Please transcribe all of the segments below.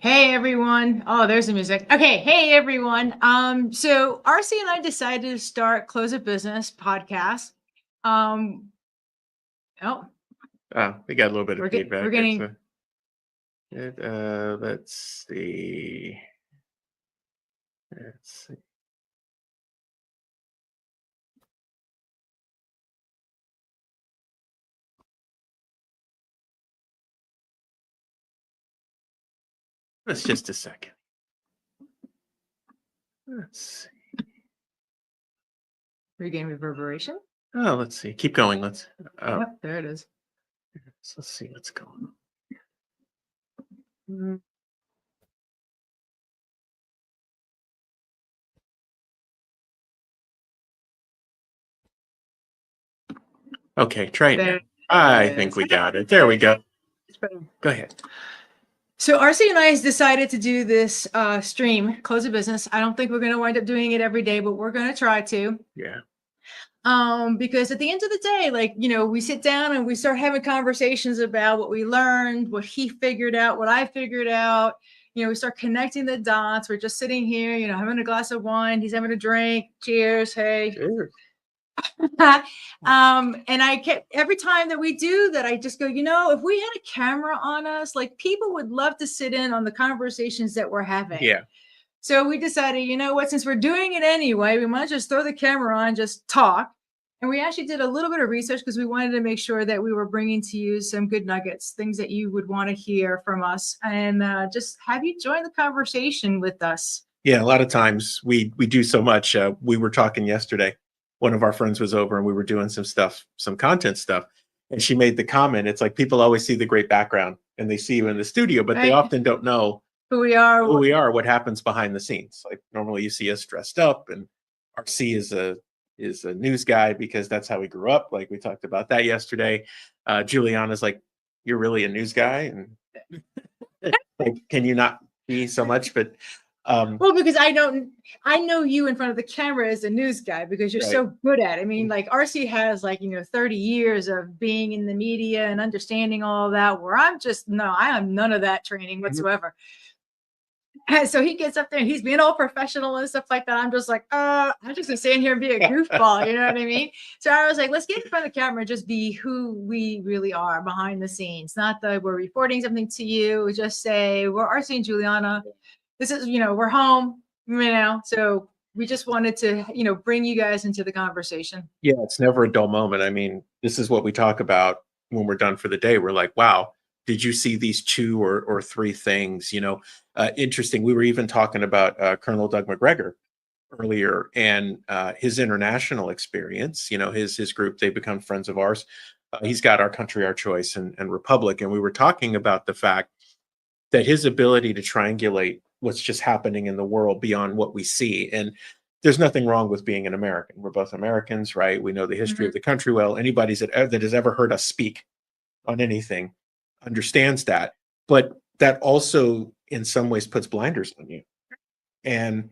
Hey everyone. Oh, there's the music. Okay, hey everyone. So RC and I decided to start Close a Business podcast. Um, oh, Oh, we got a little bit of we're feedback there. getting So let's see. Let's see. That's just a second. Let's see. we're getting reverberation. Oh, let's see. Keep going. Yep, there it is. Let's see what's going on. Okay, try it now. I think we got it. There we go. Go ahead. So RC and I has decided to do this stream, Close a Business. I don't think we're going to wind up doing it every day, but we're going to try to. Yeah. Because at the end of the day, like, we sit down and we start having conversations about what we learned, what he figured out, what I figured out. We start connecting the dots. We're just sitting here, having a glass of wine. He's having a drink. Cheers. Hey. Sure. And I kept every time that we do that, I just go, if we had a camera on us, like people would love to sit in on the conversations that we're having. Yeah. So we decided, since we're doing it anyway, we might just throw the camera on, just talk. And we actually did a little bit of research because we wanted to make sure that we were bringing to you some good nuggets, things that you would want to hear from us, and just have you join the conversation with us. Yeah, a lot of times we do so much. We were talking yesterday. One of our friends was over and we were doing some stuff, some content stuff. And she made the comment, it's like people always see the great background and they see you in the studio, but they often don't know who we are, what happens behind the scenes. Like normally you see us dressed up, and RC is a news guy because that's how he grew up. Like we talked about that yesterday. Juliana's like, you're really a news guy, and like, can you not be so much? But well, because I know you in front of the camera as a news guy because you're so good at it. I mean, like RC has 30 years of being in the media and understanding all of that, where I have none of that training whatsoever. And so he gets up there and he's being all professional and stuff like that. I'm just like, I'm just gonna stand here and be a goofball, you know what I mean? So I was like, let's get in front of the camera and just be who we really are behind the scenes. Not that we're reporting something to you, just say we're RC and Juliana. This is, we're home, so we just wanted to, bring you guys into the conversation. Yeah, it's never a dull moment. I mean, this is what we talk about when we're done for the day. We're like, wow, did you see these two or three things? Interesting. We were even talking about Colonel Doug McGregor earlier, and his international experience. His group, they become friends of ours. He's got Our Country, Our Choice, and Republic, and we were talking about the fact that his ability to triangulate what's just happening in the world beyond what we see. And there's nothing wrong with being an American. We're both Americans, right? We know the history of the country well. Anybody that has ever heard us speak on anything understands that. But that also, in some ways, puts blinders on you. And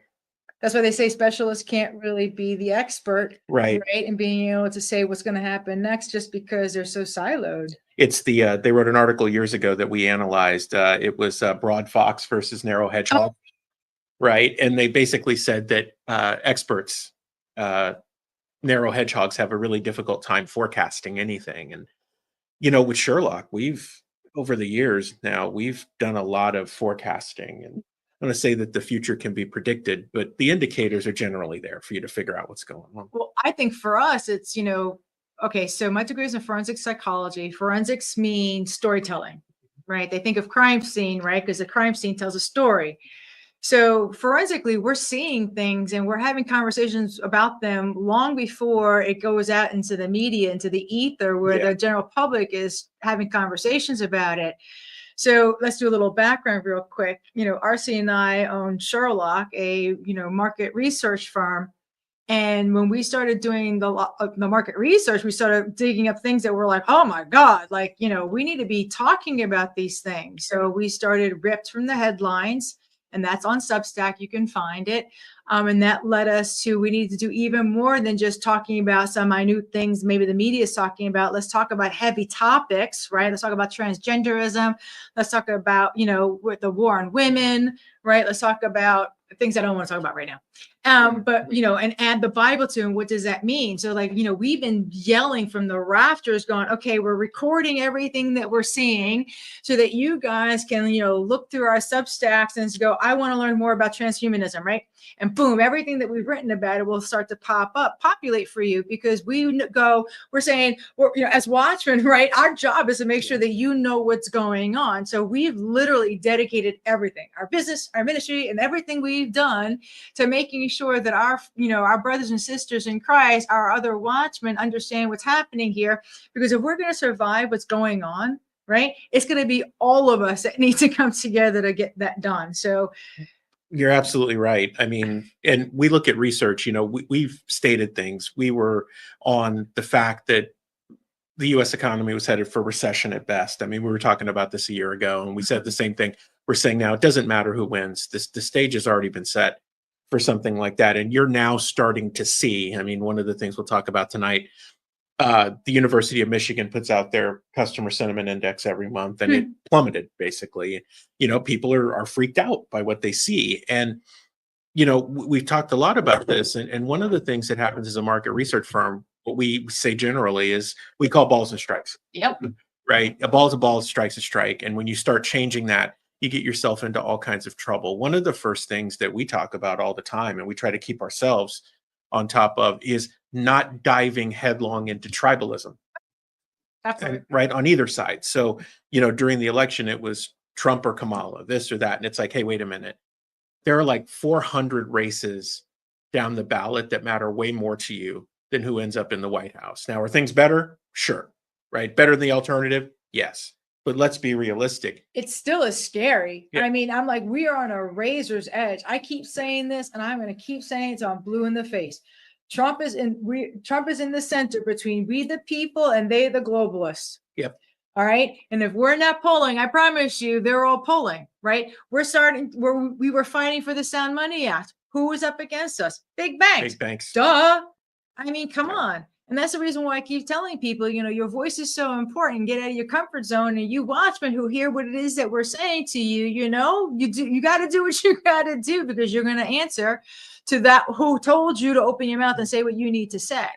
that's why they say specialists can't really be the expert, right? And being able to say what's going to happen next, just because they're so siloed. It's they wrote an article years ago that we analyzed. It was broad fox versus narrow hedgehog, right? And they basically said that experts, narrow hedgehogs, have a really difficult time forecasting anything. And with Sherlock, over the years now, we've done a lot of forecasting, and I'm going to say that the future can be predicted, but the indicators are generally there for you to figure out what's going on. Well, I think for us, it's, okay, so my degree is in forensic psychology. Forensics means storytelling, right? They think of crime scene, right? Because the crime scene tells a story. So forensically, we're seeing things and we're having conversations about them long before it goes out into the media, into the ether, where the general public is having conversations about it. So let's do a little background real quick. RC and I own Sherlock, a, market research firm. And when we started doing the market research, we started digging up things that were like, oh my God, we need to be talking about these things. So we started ripped from the headlines. and that's on Substack. You can find it. And that led us to, we need to do even more than just talking about some minute things maybe the media is talking about. Let's talk about heavy topics, right? Let's talk about transgenderism. Let's talk about, with the war on women, right? Let's talk about things I don't want to talk about right now. But, and add the Bible to them. What does that mean? So we've been yelling from the rafters going, okay, we're recording everything that we're seeing so that you guys can, look through our Substacks and go, I want to learn more about transhumanism, right? And boom, everything that we've written about it will start to populate for you, because we're saying, as Watchmen, right? Our job is to make sure that you know what's going on. So we've literally dedicated everything, our business, our ministry, and everything we've done to making sure that our brothers and sisters in Christ, our other Watchmen, understand what's happening here. Because if we're going to survive what's going on, right, it's going to be all of us that need to come together to get that done. So you're absolutely right. I mean, and we look at research, we've stated things. We were on the fact that the US economy was headed for recession at best. I mean, we were talking about this a year ago, and we said the same thing we're saying now. It doesn't matter who wins. The stage has already been set for something like that. And you're now starting to see, I mean, one of the things we'll talk about tonight, the University of Michigan puts out their customer sentiment index every month, and it plummeted basically. People are freaked out by what they see. And, we've talked a lot about this. And one of the things that happens as a market research firm, what we say generally is we call balls and strikes. Yep. Right. A ball's a ball, a strike's a strike. And when you start changing that, you get yourself into all kinds of trouble. One of the first things that we talk about all the time, and we try to keep ourselves on top of, is not diving headlong into tribalism. Absolutely. Right, on either side. So, during the election, it was Trump or Kamala, this or that. And it's like, hey, wait a minute. There are like 400 races down the ballot that matter way more to you than who ends up in the White House. Now, are things better? Sure. Right. Better than the alternative? Yes. But let's be realistic. It still is scary. Yeah. I mean, I'm like, we are on a razor's edge. I keep saying this, and I'm going to keep saying it till I'm blue in the face. Trump is in the center between we the people and they the globalists. Yep. All right. And if we're not polling, I promise you, they're all polling, right? We were fighting for the Sound Money Act. Who was up against us? Big banks. Big banks. Duh. I mean, come on. And that's the reason why I keep telling people, your voice is so important. Get out of your comfort zone, and you Watchmen who hear what it is that we're saying to you, you got to do what you got to do, because you're going to answer to that who told you to open your mouth and say what you need to say.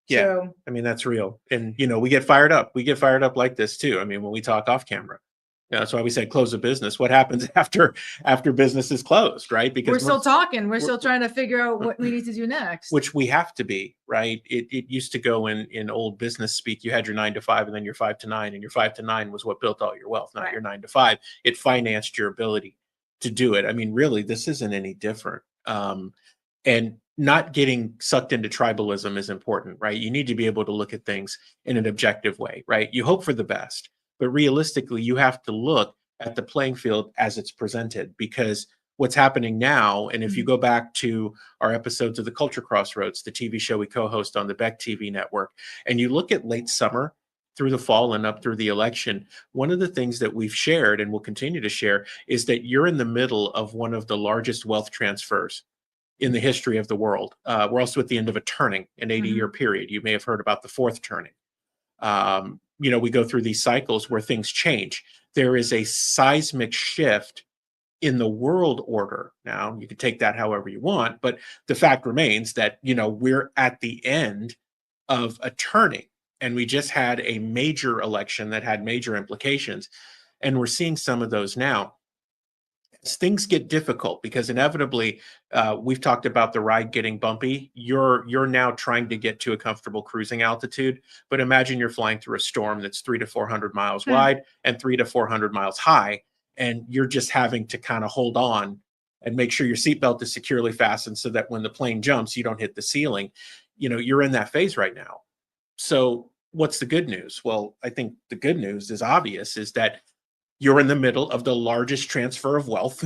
Yeah. So, I mean, that's real. And, we get fired up. We get fired up like this too. I mean, when we talk off camera, that's why we said close a business. What happens after business is closed, right? Because we're still talking. We're still trying to figure out what we need to do next. Which we have to be, right? It used to go in old business speak. You had your 9 to 5 and then your 5 to 9, and your 5 to 9 was what built all your wealth, not your 9 to 5. It financed your ability to do it. I mean, really, this isn't any different. And not getting sucked into tribalism is important, right? You need to be able to look at things in an objective way, right? You hope for the best, but realistically, you have to look at the playing field as it's presented, because what's happening now, and if you go back to our episodes of the Culture Crossroads, the TV show we co-host on the Beck TV network, and you look at late summer through the fall and up through the election, one of the things that we've shared and will continue to share is that you're in the middle of one of the largest wealth transfers in the history of the world. We're also at the end of a turning, an 80-year period. You may have heard about the fourth turning. We go through these cycles where things change. There is a seismic shift in the world order. Now, you can take that however you want, but the fact remains that, we're at the end of a turning, and we just had a major election that had major implications, and we're seeing some of those now. As things get difficult, because inevitably, we've talked about the ride getting bumpy. You're now trying to get to a comfortable cruising altitude, but imagine you're flying through a storm that's 300 to 400 miles wide and 300 to 400 miles high, and you're just having to kind of hold on and make sure your seatbelt is securely fastened so that when the plane jumps, you don't hit the ceiling. You're in that phase right now. So what's the good news? Well, I think the good news is obvious, is that you're in the middle of the largest transfer of wealth.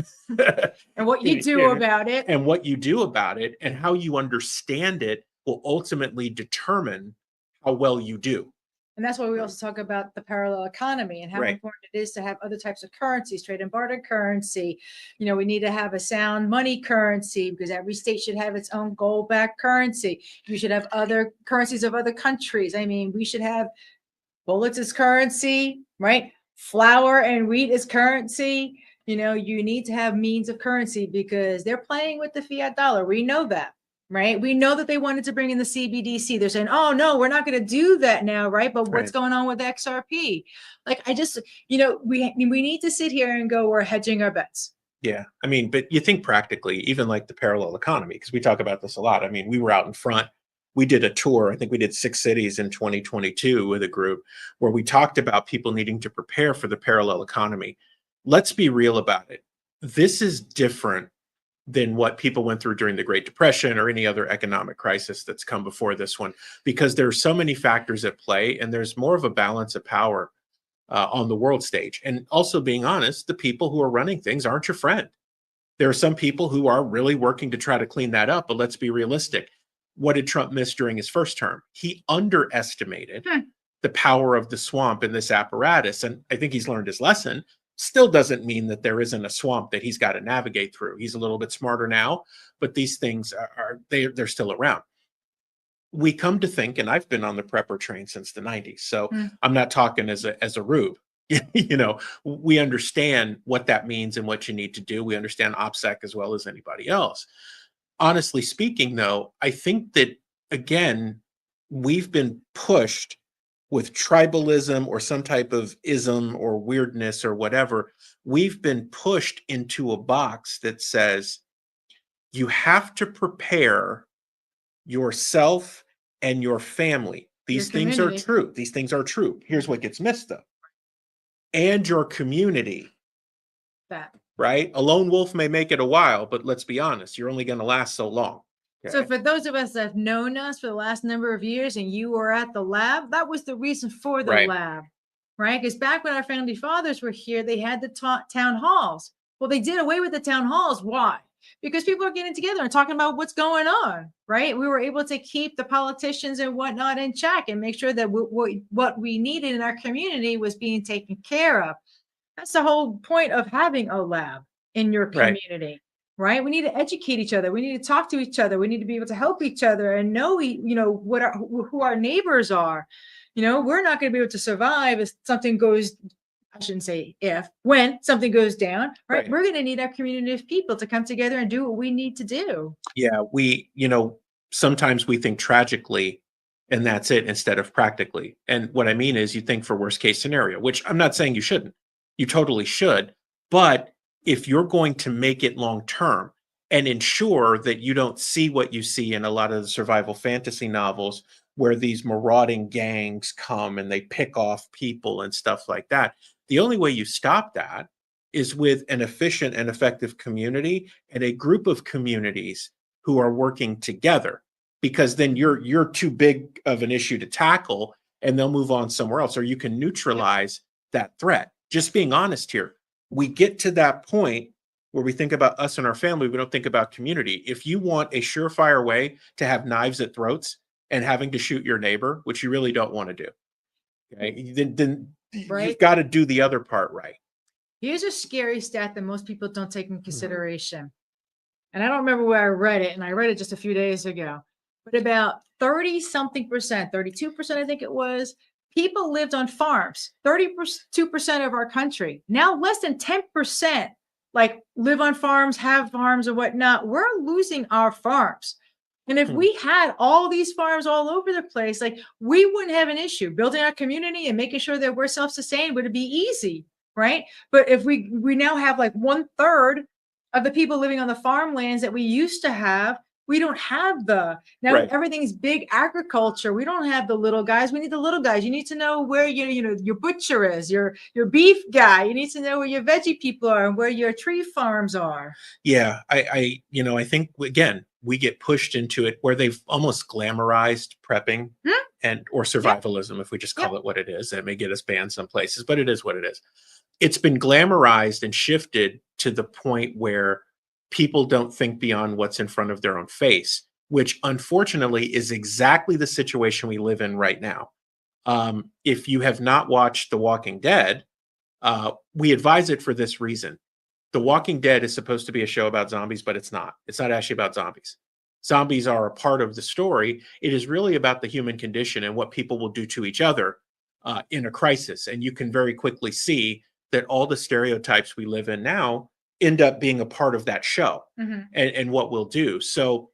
And what you do about it. And what you do about it and how you understand it will ultimately determine how well you do. And that's why we also talk about the parallel economy and how Right. important it is to have other types of currencies, trade and barter currency. We need to have a sound money currency because every state should have its own gold-backed currency. You should have other currencies of other countries. I mean, we should have bullets as currency, right? Flour and wheat as currency. You need to have means of currency because they're playing with the fiat dollar. We know that, right? We know that they wanted to bring in the CBDC. They're saying, oh, no, we're not going to do that now, right? But what's going on with XRP? Like, we need to sit here and go, we're hedging our bets. Yeah. I mean, but you think practically, even like the parallel economy, because we talk about this a lot. I mean, we were out in front. We did a tour. I think we did 6 cities in 2022 with a group where we talked about people needing to prepare for the parallel economy. Let's be real about it. This is different than what people went through during the Great Depression or any other economic crisis that's come before this one, because there are so many factors at play and there's more of a balance of power on the world stage. And also, being honest, the people who are running things aren't your friend. There are some people who are really working to try to clean that up, but let's be realistic. What did Trump miss during his first term? He underestimated the power of the swamp in this apparatus. And I think he's learned his lesson. Still doesn't mean that there isn't a swamp that he's got to navigate through. He's a little bit smarter now, but these things they're still around. We come to think, and I've been on the prepper train since the 90s, so I'm not talking as a rube. We understand what that means and what you need to do. We understand OPSEC as well as anybody else. Honestly speaking, though, I think that, again, we've been pushed with tribalism or some type of ism or weirdness or whatever. We've been pushed into a box that says you have to prepare yourself and your family. These things are true. These things are true. Here's what gets missed, though. And your community. That. Right? A lone wolf may make it a while, but let's be honest, you're only going to last so long. Okay. So for those of us that have known us for the last number of years and you were at the lab, that was the reason for the lab, right? Because back when our founding fathers were here, they had the town halls. Well, they did away with the town halls. Why? Because people are getting together and talking about what's going on, right? We were able to keep the politicians and whatnot in check and make sure that what we needed in our community was being taken care of. That's the whole point of having a lab in your community, right? We need to educate each other. We need to talk to each other. We need to be able to help each other and know, who our neighbors are. We're not going to be able to survive if something goes, I shouldn't say when something goes down, right? We're going to need our community of people to come together and do what we need to do. Yeah. Sometimes we think tragically and that's it instead of practically. And what I mean is you think for worst case scenario, which I'm not saying you shouldn't. You totally should. But if you're going to make it long term and ensure that you don't see what you see in a lot of the survival fantasy novels where these marauding gangs come and they pick off people and stuff like that, the only way you stop that is with an efficient and effective community and a group of communities who are working together, because then you're too big of an issue to tackle and they'll move on somewhere else, or you can neutralize that threat. Just being honest here, we get to that point where we think about us and our family, we don't think about community. If you want a surefire way to have knives at throats and having to shoot your neighbor, which you really don't want to do, okay, then you've got to do the other part right. Here's a scary stat that most people don't take into consideration. And I don't remember where I read it, and I read it just a few days ago, but about 30-something%, 32%, I think it was, people lived on farms, 32% of our country. Now less than 10% live on farms, have farms or whatnot. We're losing our farms. And if we had all these farms all over the place, we wouldn't have an issue. Building our community and making sure that we're self-sustained would be easy, right? But if we now have 1/3 of the people living on the farmlands that we used to have, we don't have everything's big agriculture. We don't have the little guys. We need the little guys. You need to know where your butcher is, your beef guy. You need to know where your veggie people are and where your tree farms are. Yeah, I think again we get pushed into it where they've almost glamorized prepping or survivalism, if we just call it what it is. That may get us banned some places, but it is what it is. It's been glamorized and shifted to the point where people don't think beyond what's in front of their own face, which unfortunately is exactly the situation we live in right now. If you have not watched The Walking Dead, we advise it for this reason. The Walking Dead is supposed to be a show about zombies, but it's not. It's not actually about zombies. Zombies are a part of the story. It is really about the human condition and what people will do to each other in a crisis. And you can very quickly see that all the stereotypes we live in now end up being a part of that show and what we'll do. So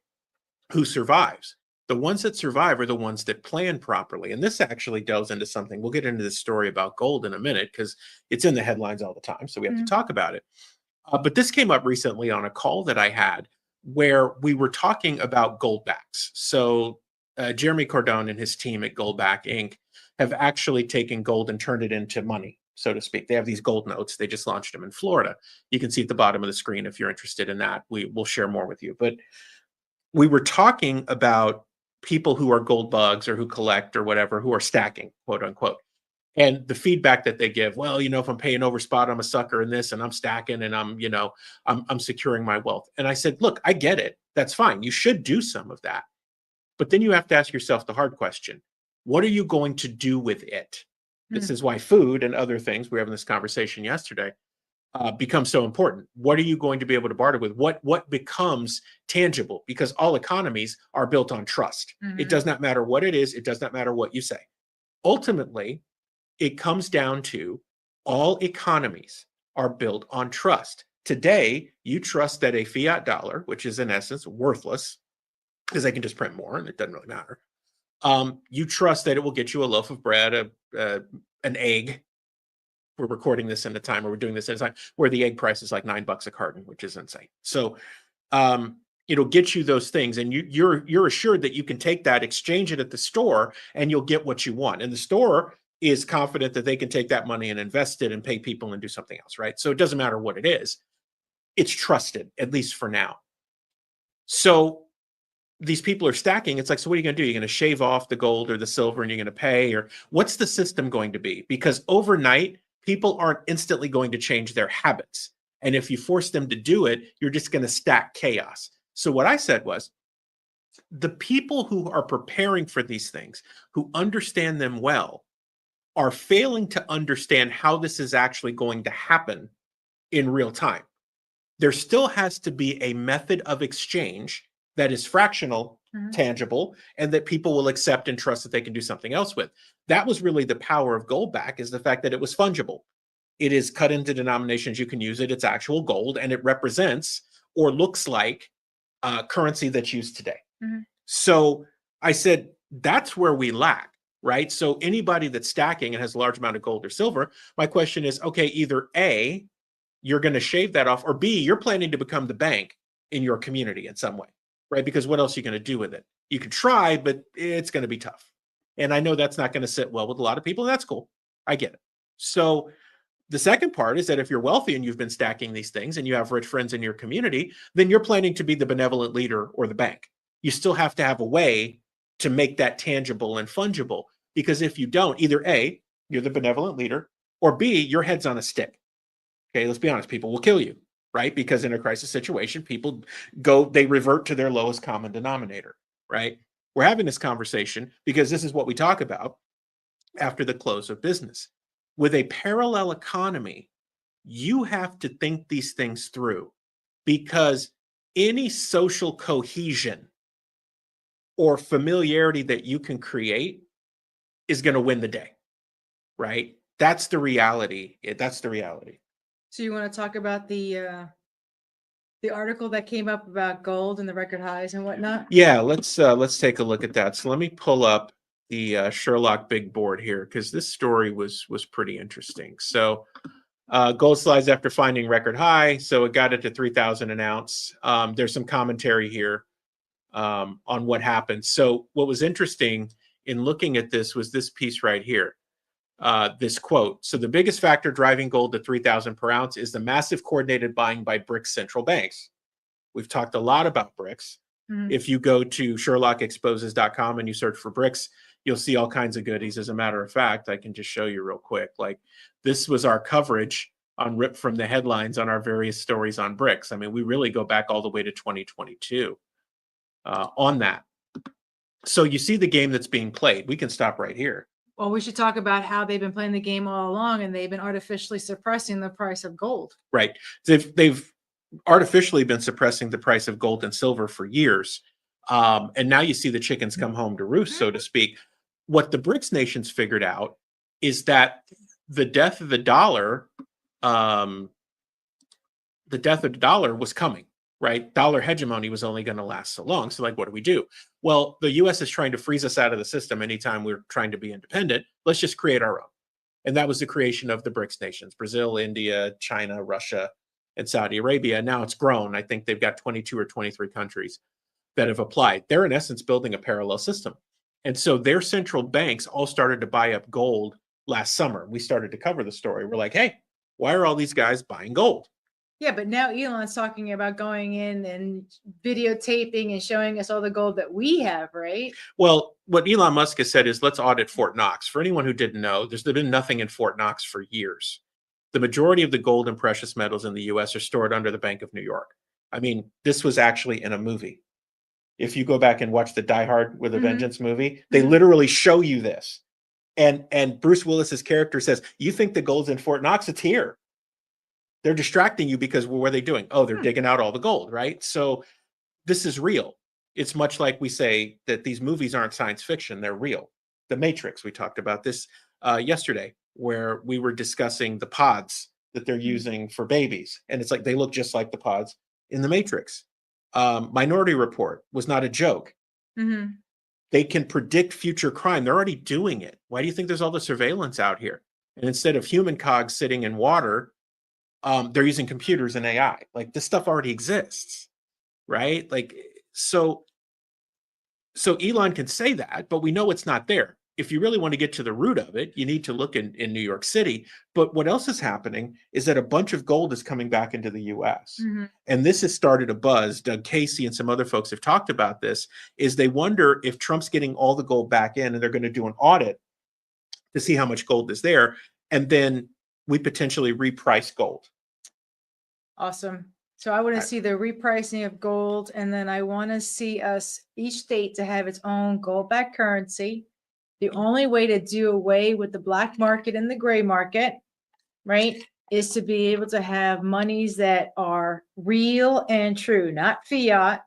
who survives? The ones that survive are the ones that plan properly. And this actually delves into something. We'll get into this story about gold in a minute because it's in the headlines all the time. So we have to talk about it. But this came up recently on a call that I had where we were talking about goldbacks. So Jeremy Cordone and his team at Goldback Inc. have actually taken gold and turned it into money, so to speak. They have these gold notes. They just launched them in Florida. You can see at the bottom of the screen if you're interested in that. We'll share more with you. But we were talking about people who are gold bugs or who collect or whatever, who are stacking, quote unquote. And the feedback that they give, well, if I'm paying over spot, I'm a sucker in this and I'm stacking and I'm securing my wealth. And I said, look, I get it. That's fine. You should do some of that. But then you have to ask yourself the hard question. What are you going to do with it? This is why food and other things, we were having this conversation yesterday, become so important. What are you going to be able to barter with? What becomes tangible? Because all economies are built on trust. It does not matter what it is. It does not matter what you say. Ultimately, it comes down to all economies are built on trust. Today, you trust that a fiat dollar, which is in essence worthless, because they can just print more and it doesn't really matter. You trust that it will get you a loaf of bread, an egg. We're recording this in a time where we're doing this at a time where the egg price is like $9 a carton, which is insane. So it'll get you those things, and you're assured that you can take that, exchange it at the store, and you'll get what you want. And the store is confident that they can take that money and invest it and pay people and do something else, right? So it doesn't matter what it is. It's trusted, at least for now. So these people are stacking. It's like, so what are you going to do? You're going to shave off the gold or the silver and you're going to pay, or what's the system going to be? Because overnight, people aren't instantly going to change their habits. And if you force them to do it, you're just going to stack chaos. So what I said was, the people who are preparing for these things, who understand them well, are failing to understand how this is actually going to happen in real time. There still has to be a method of exchange that is fractional, tangible, and that people will accept and trust that they can do something else with. That was really the power of Goldback, is the fact that it was fungible. It is cut into denominations. You can use it. It's actual gold, and it represents or looks like currency that's used today. So I said, that's where we lack, right? So anybody that's stacking and has a large amount of gold or silver, my question is, okay, either A, you're going to shave that off, or B, you're planning to become the bank in your community in some way, right? Because what else are you going to do with it? You can try, but it's going to be tough. And I know that's not going to sit well with a lot of people, and that's cool. I get it. So the second part is that if you're wealthy and you've been stacking these things and you have rich friends in your community, then you're planning to be the benevolent leader or the bank. You still have to have a way to make that tangible and fungible, because if you don't, either A, you're the benevolent leader, or B, your head's on a stick. Okay, let's be honest, people will kill you, right? Because in a crisis situation, people they revert to their lowest common denominator, right? We're having this conversation because this is what we talk about after the close of business. With a parallel economy, you have to think these things through, because any social cohesion or familiarity that you can create is going to win the day, right? That's the reality. That's the reality. So you want to talk about the article that came up about gold and the record highs and whatnot? Yeah, let's take a look at that. So let me pull up the Sherlock big board here, because this story was pretty interesting. So gold slides after finding record high. So it got it to 3,000 an ounce. There's some commentary here on what happened. So what was interesting in looking at this was this piece right here. This quote. So the biggest factor driving gold to 3,000 per ounce is the massive coordinated buying by BRICS central banks. We've talked a lot about BRICS. If you go to SherlockExposes.com and you search for BRICS, you'll see all kinds of goodies. As a matter of fact, I can just show you real quick. Like, this was our coverage on Rip from the headlines on our various stories on BRICS. I mean, we really go back all the way to 2022 on that. So you see the game that's being played. We can stop right here. Well, we should talk about how they've been playing the game all along, and they've been artificially suppressing the price of gold. Right. They've artificially been suppressing the price of gold and silver for years. And now you see the chickens come home to roost, so to speak. What the BRICS nations figured out is that the death of the dollar, was coming, right? Dollar hegemony was only going to last so long. So, like, what do we do? Well, the US is trying to freeze us out of the system anytime we're trying to be independent. Let's just create our own. And that was the creation of the BRICS nations: Brazil, India, China, Russia, and Saudi Arabia. Now it's grown. I think they've got 22 or 23 countries that have applied. They're in essence building a parallel system. And so their central banks all started to buy up gold last summer. We started to cover the story. We're like, hey, why are all these guys buying gold? Yeah, but now Elon's talking about going in and videotaping and showing us all the gold that we have, right? Well, what Elon Musk has said is, let's audit Fort Knox. For anyone who didn't know, there's been nothing in Fort Knox for years. The majority of the gold and precious metals in the US are stored under the Bank of New York. I mean, this was actually in a movie. If you go back and watch the Die Hard with a Vengeance movie, they literally show you this. And Bruce Willis's character says, you think the gold's in Fort Knox? It's here. They're distracting you because, well, what are they doing? Oh, they're digging out all the gold, right? So this is real. It's much like we say that these movies aren't science fiction, they're real. The Matrix, we talked about this yesterday, where we were discussing the pods that they're using for babies. And it's like, they look just like the pods in the Matrix. Minority Report was not a joke. They can predict future crime. They're already doing it. Why do you think there's all the surveillance out here? And instead of human cogs sitting in water, they're using computers and AI. Like, this stuff already exists, right? Like, so Elon can say that, but we know it's not there. If you really want to get to the root of it, you need to look in New York City. But what else is happening is that a bunch of gold is coming back into the US. And this has started a buzz. Doug Casey and some other folks have talked about this, is they wonder if Trump's getting all the gold back in and they're going to do an audit to see how much gold is there. And then we potentially reprice gold. Awesome. So I want to see the repricing of gold, and then I want to see each state to have its own gold-backed currency. The only way to do away with the black market and the gray market, right, is to be able to have monies that are real and true, not fiat.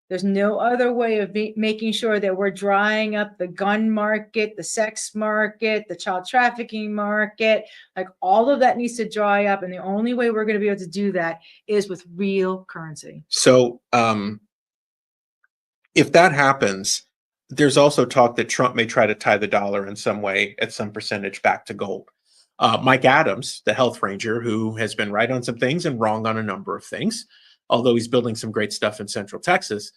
There's no other way of making sure that we're drying up the gun market, the sex market, the child trafficking market. Like, all of that needs to dry up. And the only way we're going to be able to do that is with real currency. So if that happens, there's also talk that Trump may try to tie the dollar in some way at some percentage back to gold. Mike Adams, the health ranger, who has been right on some things and wrong on a number of things, although he's building some great stuff in Central Texas,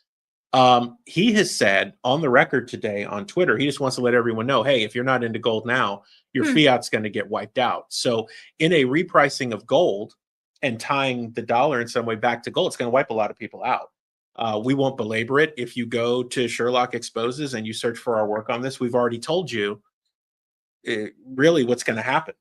he has said on the record today on Twitter, he just wants to let everyone know, hey, if you're not into gold now, your fiat's going to get wiped out. So in a repricing of gold and tying the dollar in some way back to gold, it's going to wipe a lot of people out. We won't belabor it. If you go to Sherlock Exposes and you search for our work on this, we've already told you really what's going to happen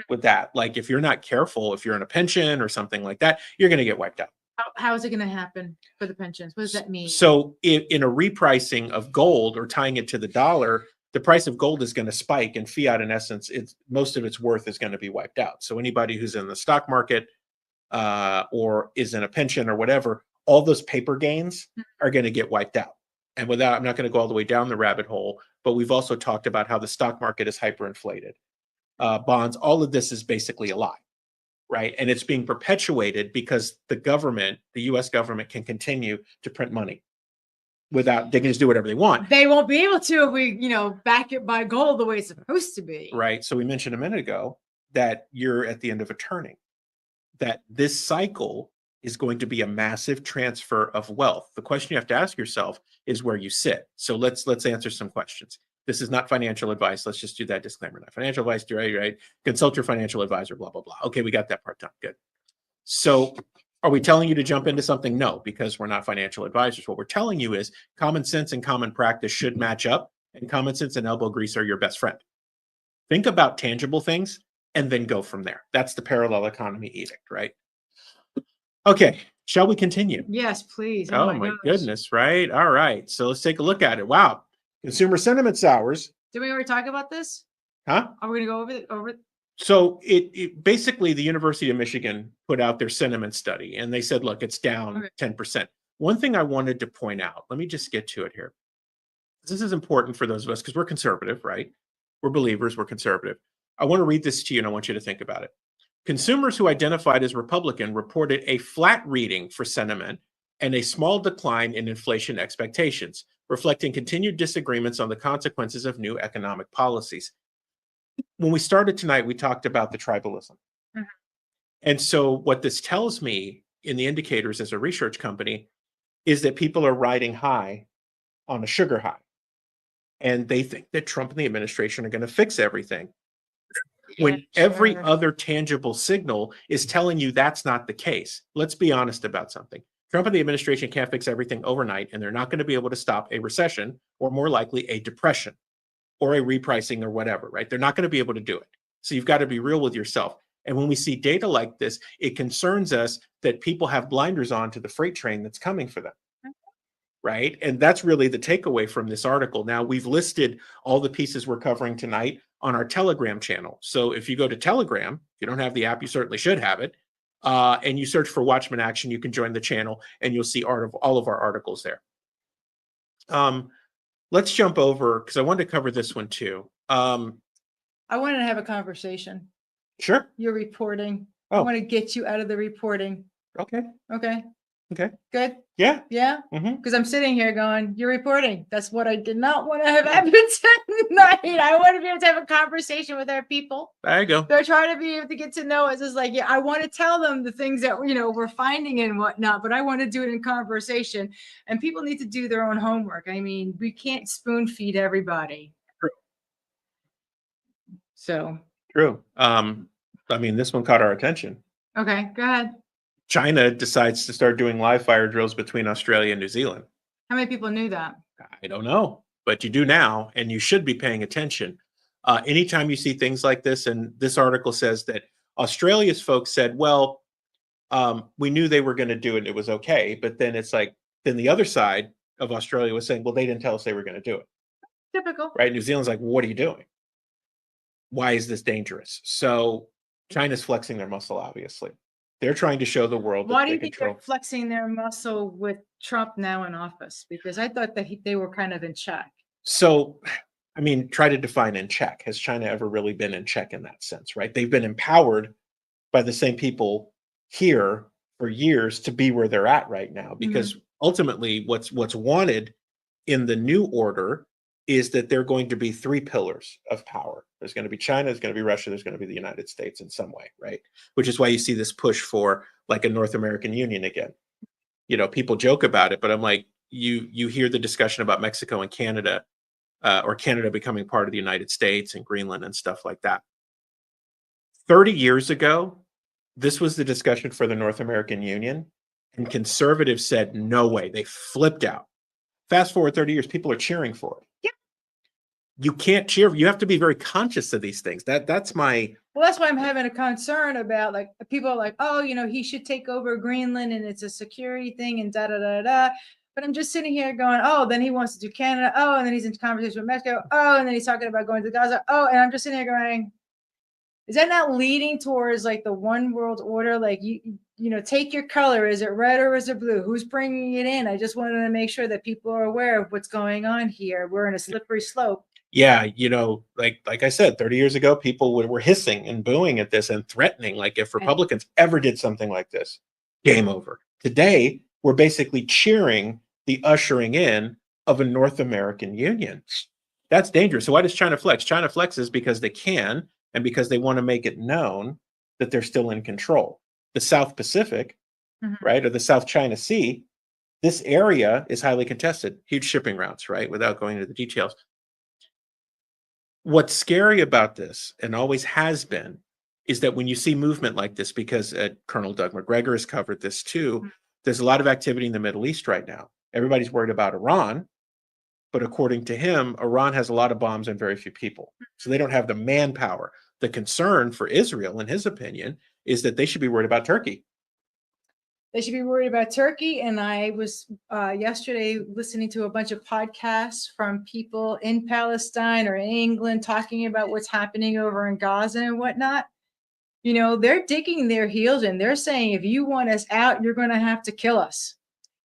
with that. Like, if you're not careful, if you're in a pension or something like that, you're going to get wiped out. How is it going to happen for the pensions? What does that mean? So in a repricing of gold or tying it to the dollar, the price of gold is going to spike, and fiat, in essence, most of its worth is going to be wiped out. So anybody who's in the stock market or is in a pension or whatever, all those paper gains are going to get wiped out. And with that, I'm not going to go all the way down the rabbit hole, but we've also talked about how the stock market is hyperinflated. Bonds, all of this is basically a lie, right? And it's being perpetuated because the government, the US government, can continue to print money without, they can just do whatever they want. They won't be able to if we, back it by gold the way it's supposed to be. Right. So we mentioned a minute ago that you're at the end of a turning, that this cycle is going to be a massive transfer of wealth. The question you have to ask yourself is where you sit. So let's answer some questions. This is not financial advice. Let's just do that disclaimer. Not financial advice, right? Consult your financial advisor, blah, blah, blah. Okay, we got that part done. Good. So are we telling you to jump into something? No, because we're not financial advisors. What we're telling you is common sense and common practice should match up, and common sense and elbow grease are your best friend. Think about tangible things and then go from there. That's the parallel economy edict, right? Okay, shall we continue? Yes, please. Oh my goodness, right? All right, so let's take a look at it. Wow, consumer sentiment sours. Did we already talk about this? Huh? Are we gonna go over? So it basically, the University of Michigan put out their sentiment study and they said, look, it's down Okay. 10%. One thing I wanted to point out, let me just get to it here. This is important for those of us because we're conservative, right? We're believers, we're conservative. I want to read this to you and I want you to think about it. Consumers who identified as Republican reported a flat reading for sentiment and a small decline in inflation expectations, reflecting continued disagreements on the consequences of new economic policies. When we started tonight, we talked about the tribalism. Mhm. And so, what this tells me in the indicators as a research company is that people are riding high on a sugar high. And they think that Trump and the administration are going to fix everything, Yeah, when every sure. other tangible signal is telling you that's not the case. Let's be honest about something. Trump and the administration can't fix everything overnight, and they're not going to be able to stop a recession or more likely a depression or a repricing or whatever, right? They're not going to be able to do it. So you've got to be real with yourself. And when we see data like this, it concerns us that people have blinders on to the freight train that's coming for them. Right. And that's really the takeaway from this article. Now, we've listed all the pieces we're covering tonight on our Telegram channel. So if you go to Telegram, if you don't have the app, you certainly should have it. And you search for Watchmen Action, you can join the channel and you'll see all of our articles there. Let's jump over because I wanted to cover this one too. I wanted to have a conversation. Sure. You're reporting. I Oh, want to get you out of the reporting. okay. Okay. Okay. Good. Yeah. Yeah. Mhm. Because I'm sitting here going, you're reporting. That's what I did not want to have happen tonight. I want to be able to have a conversation with our people. There you go. They're trying to be able to get to know us. It's like, yeah, I want to tell them the things that, we're finding and whatnot, but I want to do it in conversation. And people need to do their own homework. I mean, we can't spoon feed everybody. True. So. True. I mean, this one caught our attention. Okay, go ahead. China decides to start doing live fire drills between Australia and New Zealand. How many people knew that? I don't know, but you do now, and you should be paying attention. Anytime you see things like this, and this article says that Australia's folks said, well, we knew they were going to do it, it was okay. But then it's like, then the other side of Australia was saying, well, they didn't tell us they were going to do it. Typical. Right? New Zealand's like, well, what are you doing? Why is this dangerous? So China's flexing their muscle, obviously. They're trying to show the world that Why do they you think control. they're flexing their muscle with Trump now in office? Because I thought that they were kind of in check. So, I mean, try to define in check. Has China ever really been in check in that sense, right? They've been empowered by the same people here for years to be where they're at right now, because ultimately what's wanted in the new order is that they're going to be three pillars of power. There's going to be China, there's going to be Russia, there's going to be the United States in some way, right? Which is why you see this push for like a North American Union again. People joke about it, but I'm like, you hear the discussion about Mexico and Canada, or Canada becoming part of the United States and Greenland and stuff like that. 30 years ago, this was the discussion for the North American Union, and conservatives said, no way. They flipped out. Fast forward 30 years, people are cheering for it. Yeah. You can't cheer. You have to be very conscious of these things. That's my. Well, that's why I'm having a concern about, like, people are like, oh, he should take over Greenland and it's a security thing and da da da da. But I'm just sitting here going, oh, then he wants to do Canada. Oh, and then he's in conversation with Mexico. Oh, and then he's talking about going to Gaza. Oh, and I'm just sitting here going, is that not leading towards like the one world order? Like, take your color. Is it red or is it blue? Who's bringing it in? I just wanted to make sure that people are aware of what's going on here. We're in a slippery slope. Yeah, like I said, 30 years ago, people were hissing and booing at this and threatening, like if Republicans ever did something like this, game over. Today, we're basically cheering the ushering in of a North American Union. That's dangerous. So why does China flex? China flexes because they can, and because they want to make it known that they're still in control. The South Pacific, right, or the South China Sea, this area is highly contested, huge shipping routes, right, without going into the details. What's scary about this, and always has been, is that when you see movement like this, because Colonel Doug McGregor has covered this too, there's a lot of activity in the Middle East right now. Everybody's worried about Iran, but according to him, Iran has a lot of bombs and very few people. So they don't have the manpower. The concern for Israel, in his opinion, is that they should be worried about Turkey. They should be worried about Turkey. And I was yesterday listening to a bunch of podcasts from people in Palestine or in England talking about what's happening over in Gaza and whatnot. You know, they're digging their heels in. They're saying, if you want us out, you're going to have to kill us.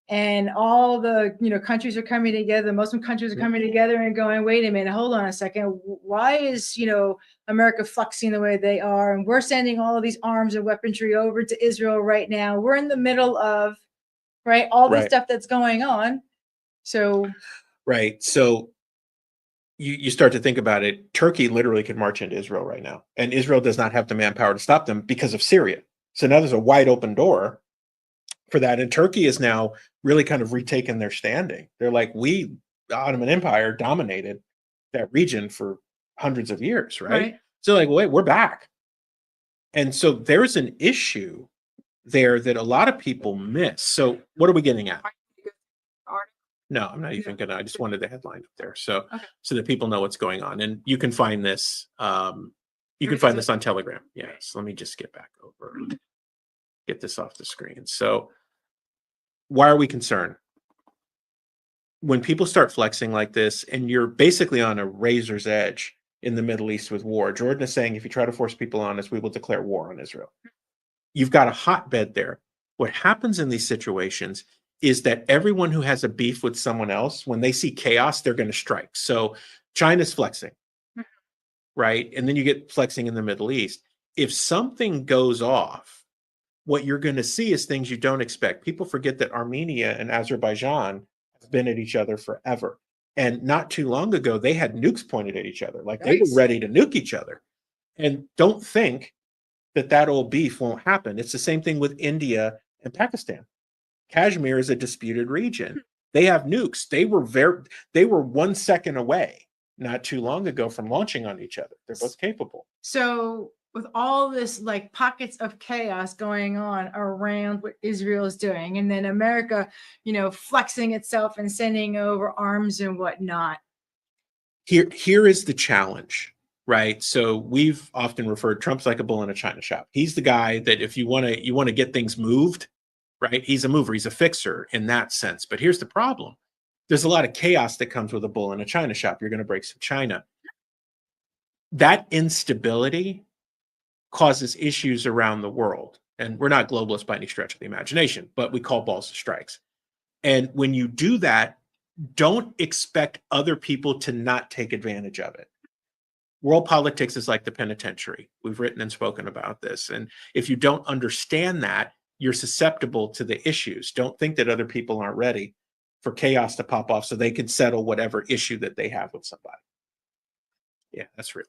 And all the, you know, countries are coming together. The Muslim countries are coming together and going, wait a minute, hold on a second. Why is, you know, America flexing the way they are? And we're sending all of these arms and weaponry over to Israel right now. We're in the middle of, right, all this stuff that's going on. So, right. So you start to think about it. Turkey literally could march into Israel right now, and Israel does not have the manpower to stop them because of Syria. So now there's a wide open door for that. And Turkey is now really kind of retaken their standing. They're like, the Ottoman Empire dominated that region for hundreds of years, right? So like, wait, we're back. And so there's an issue there that a lot of people miss. So what are we getting at? No, I'm not even gonna. I just wanted the headline up there, so that people know what's going on. And you can find this. You can find this on Telegram. Yes. Let me just get back over. Get this off the screen. So, why are we concerned? When people start flexing like this, and you're basically on a razor's edge in the Middle East with war. Jordan is saying, if you try to force people on us, we will declare war on Israel. You've got a hotbed there. What happens in these situations is that everyone who has a beef with someone else, when they see chaos, they're going to strike. So China's flexing, right? And then you get flexing in the Middle East. If something goes off, what you're going to see is things you don't expect. People forget that Armenia and Azerbaijan have been at each other forever. And not too long ago, they had nukes pointed at each other. Like they were ready to nuke each other. And don't think that old beef won't happen. It's the same thing with India and Pakistan. Kashmir is a disputed region. They have nukes. They were 1 second away not too long ago from launching on each other. They're both capable. So with all this like pockets of chaos going on around what Israel is doing, and then America, you know, flexing itself and sending over arms and whatnot. Here is the challenge, right? So we've often referred Trump's like a bull in a china shop. He's the guy that if you want to get things moved, right? He's a mover, he's a fixer in that sense. But here's the problem. There's a lot of chaos that comes with a bull in a china shop. You're going to break some china. That instability causes issues around the world. And we're not globalists by any stretch of the imagination, but we call balls to strikes. And when you do that, don't expect other people to not take advantage of it. World politics is like the penitentiary. We've written and spoken about this. And if you don't understand that, you're susceptible to the issues. Don't think that other people aren't ready for chaos to pop off so they can settle whatever issue that they have with somebody. Yeah, that's real.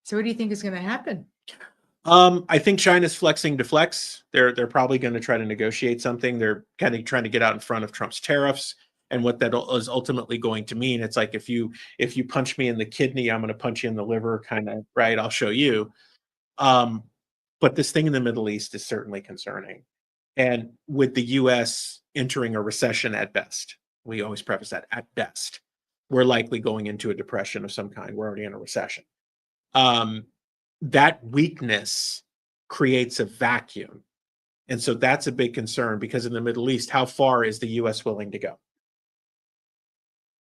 So what do you think is going to happen? I think China's flexing to flex. They're probably going to try to negotiate something. They're kind of trying to get out in front of Trump's tariffs and what that is ultimately going to mean. It's like if you punch me in the kidney, I'm going to punch you in the liver, kind of, right? I'll show you. But this thing in the Middle East is certainly concerning. And with the U.S. entering a recession at best, we always preface that at best, we're likely going into a depression of some kind. We're already in a recession. That weakness creates a vacuum. And so that's a big concern because in the Middle East, how far is the U.S. willing to go?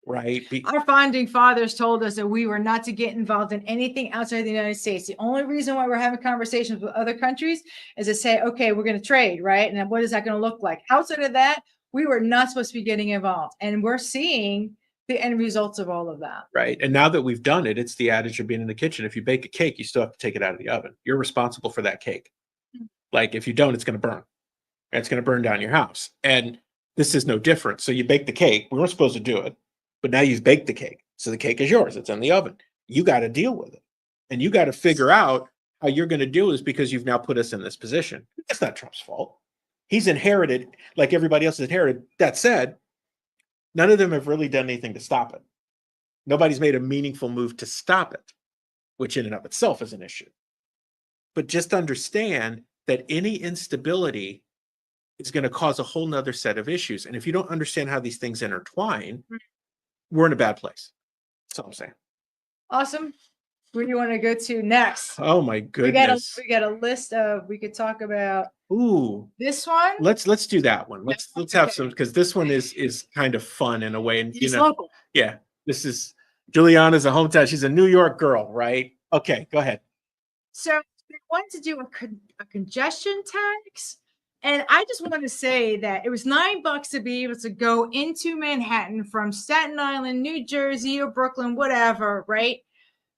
Right. Our founding fathers told us that we were not to get involved in anything outside the United States. The only reason why we're having conversations with other countries is to say, okay, we're going to trade, right? And what is that going to look like? Outside of that, we were not supposed to be getting involved. And we're seeing the end results of all of that. Right. And now that we've done it, it's the adage of being in the kitchen. If you bake a cake, you still have to take it out of the oven. You're responsible for that cake. Like if you don't, it's going to burn. It's going to burn down your house. And this is no different. So you bake the cake. We weren't supposed to do it. But now you've baked the cake. So the cake is yours. It's in the oven. You got to deal with it. And you got to figure out how you're going to do this because you've now put us in this position. It's not Trump's fault. He's inherited, like everybody else has inherited. That said, none of them have really done anything to stop it. Nobody's made a meaningful move to stop it, which in and of itself is an issue. But just understand that any instability is going to cause a whole nother set of issues. And if you don't understand how these things intertwine, we're in a bad place. That's all I'm saying. Awesome. Where do you want to go to next? Oh my goodness. We got a list of, we could talk about. Ooh, This one? let's do that one. Let's have some, because this one is kind of fun in a way, and It's local. yeah, this is Juliana's a hometown. She's a New York girl, right? Okay, go ahead. So they wanted to do a congestion tax. And I just want to say that it was $9 to be able to go into Manhattan from Staten Island, New Jersey, or Brooklyn, whatever, right?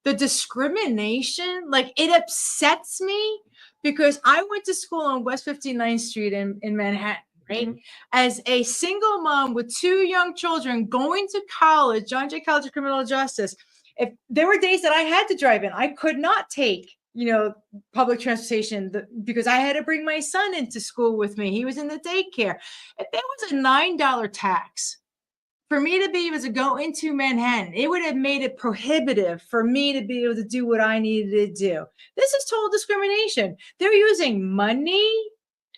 The discrimination, like, it upsets me because I went to school on West 59th Street in Manhattan, right? Mm-hmm. As a single mom with 2 young children going to college, John Jay College of Criminal Justice. If there were days that I had to drive in, I could not take public transportation because I had to bring my son into school with me. He was in the daycare. If there was a $9 tax for me to be able to go into Manhattan, it would have made it prohibitive for me to be able to do what I needed to do. This is total discrimination. They're using money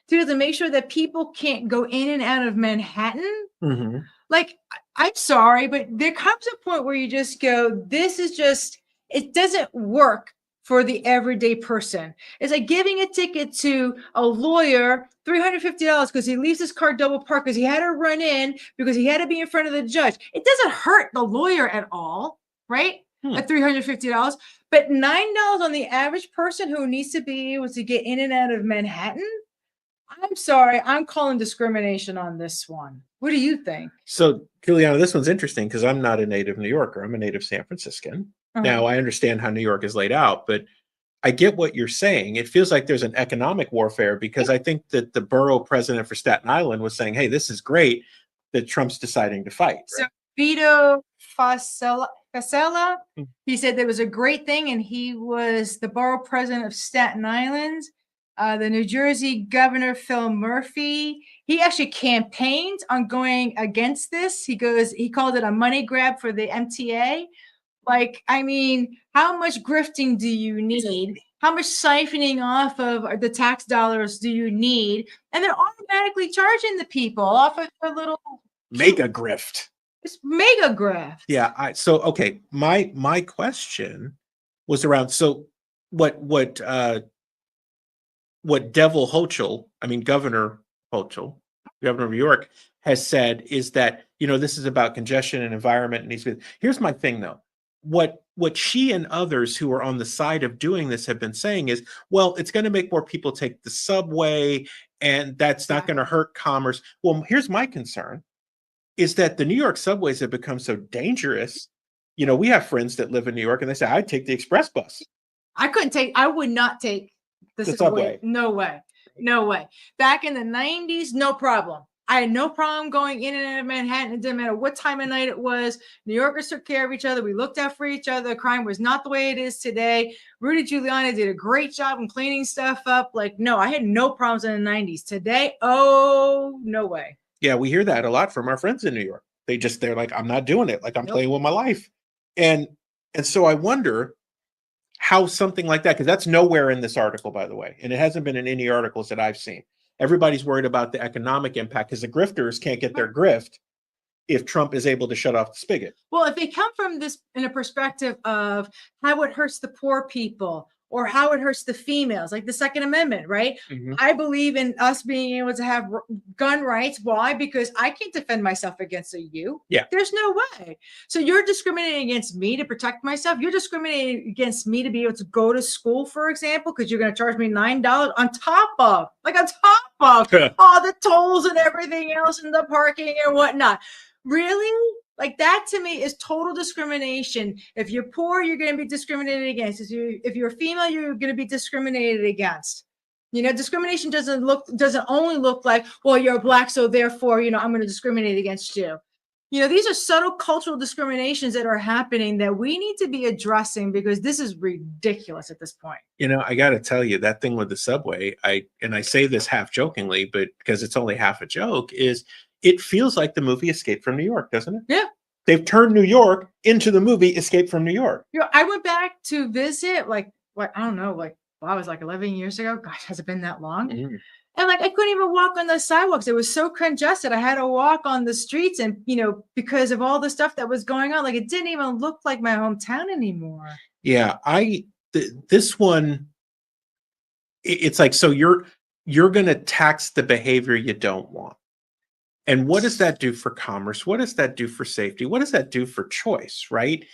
to make sure that people can't go in and out of Manhattan. Mm-hmm. Like, I'm sorry, but there comes a point where you just go, this is just, it doesn't work for the everyday person. It's like giving a ticket to a lawyer, $350 because he leaves his car double parked because he had to run in because he had to be in front of the judge. It doesn't hurt the lawyer at all, right? At $350, but $9 on the average person who needs to be able to get in and out of Manhattan. I'm sorry, I'm calling discrimination on this one. What do you think? So, Juliana, this one's interesting because I'm not a native New Yorker. I'm a native San Franciscan. Now, I understand how New York is laid out, but I get what you're saying. It feels like there's an economic warfare because I think that the borough president for Staten Island was saying, hey, this is great that Trump's deciding to fight. So Vito Fasella, he said that was a great thing, and he was the borough president of Staten Island. The New Jersey governor, Phil Murphy, he actually campaigned on going against this. He called it a money grab for the MTA. Like, I mean, how much grifting do you need? How much siphoning off of the tax dollars do you need? And they're automatically charging the people off of their little mega grift. It's mega grift. Yeah. Okay. My question was around, so what Devil Hochul, Governor Hochul, governor of New York, has said is that, this is about congestion and environment. And here's my thing though. What she and others who are on the side of doing this have been saying is, well, it's going to make more people take the subway and that's not going to hurt commerce. Well, here's my concern is that the New York subways have become so dangerous. We have friends that live in New York and they say, I'd take the express bus. I would not take the subway. No way. Back in the 90s, no problem. I had no problem going in and out of Manhattan. It didn't matter what time of night it was. New Yorkers took care of each other. We looked out for each other. Crime was not the way it is today. Rudy Giuliani did a great job in cleaning stuff up. Like, no, I had no problems in the 90s. Today, oh, no way. Yeah, we hear that a lot from our friends in New York. They're like, I'm not doing it. Like, I'm playing with my life. And so I wonder how something like that, because that's nowhere in this article, by the way, and it hasn't been in any articles that I've seen. Everybody's worried about the economic impact because the grifters can't get their grift if Trump is able to shut off the spigot. Well, if they come from this in a perspective of how it hurts the poor people or how it hurts the females, like the Second Amendment, right? Mm-hmm. I believe in us being able to have gun rights. Why? Because I can't defend myself against you. Yeah. There's no way. So you're discriminating against me to protect myself. You're discriminating against me to be able to go to school, for example, because you're going to charge me $9 on top of all the tolls and everything else and the parking and whatnot. Really? Like, that to me is total discrimination. If you're poor, you're going to be discriminated against. If you're a female, you're going to be discriminated against. Discrimination doesn't only look like, well, you're black, so therefore, I'm going to discriminate against you. These are subtle cultural discriminations that are happening that we need to be addressing because this is ridiculous at this point. I got to tell you, that thing with the subway, I say this half jokingly, but because it's only half a joke, is it feels like the movie Escape from New York, doesn't it? Yeah. They've turned New York into the movie Escape from New York. I went back to visit, I don't know, I was 11 years ago. Gosh, has it been that long? Mm. And I couldn't even walk on the sidewalks. It was so congested. I had to walk on the streets and, because of all the stuff that was going on, it didn't even look like my hometown anymore. Yeah. This one, it's like, so you're going to tax the behavior you don't want. And what does that do for commerce? What does that do for safety? What does that do for choice, right?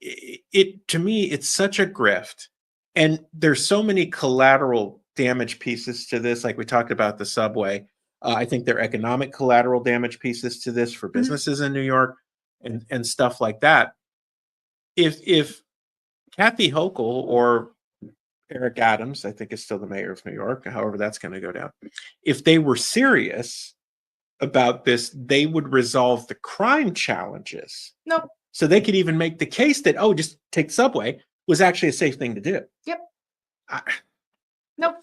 It to me, it's such a grift. And there's so many collateral damage pieces to this, like we talked about the subway. I think there are economic collateral damage pieces to this for businesses in New York and stuff like that. If Kathy Hochul or Eric Adams, I think is still the mayor of New York, however that's going to go down, if they were serious about this, they would resolve the crime challenges. Nope. So they could even make the case that, oh, just take the subway was actually a safe thing to do. Yep. Nope.